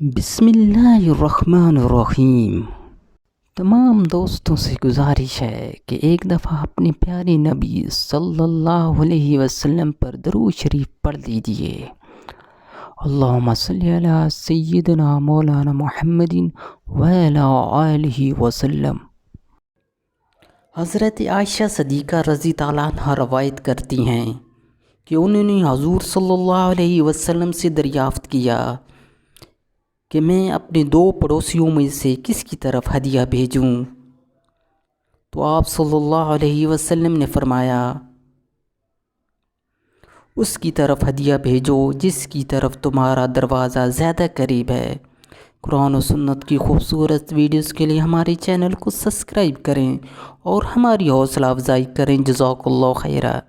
بسم اللہ الرحمن الرحیم۔ تمام دوستوں سے گزارش ہے کہ ایک دفعہ اپنے پیارے نبی صلی اللہ علیہ وسلم پر درود شریف پڑھ لیجئے۔ اللہم صلی علی سیدنا مولانا محمد وعلی آلہ وسلم۔ حضرت عائشہ صدیقہ رضی اللہ عنہا روایت کرتی ہیں کہ انہوں نے حضور صلی اللہ علیہ وسلم سے دریافت کیا کہ میں اپنے دو پڑوسیوں میں سے کس کی طرف ہدیہ بھیجوں؟ تو آپ صلی اللہ علیہ وسلم نے فرمایا، اس کی طرف ہدیہ بھیجو جس کی طرف تمہارا دروازہ زیادہ قریب ہے۔ قرآن و سنت کی خوبصورت ویڈیوز کے لیے ہمارے چینل کو سبسکرائب کریں اور ہماری حوصلہ افزائی کریں۔ جزاک اللہ خیرہ۔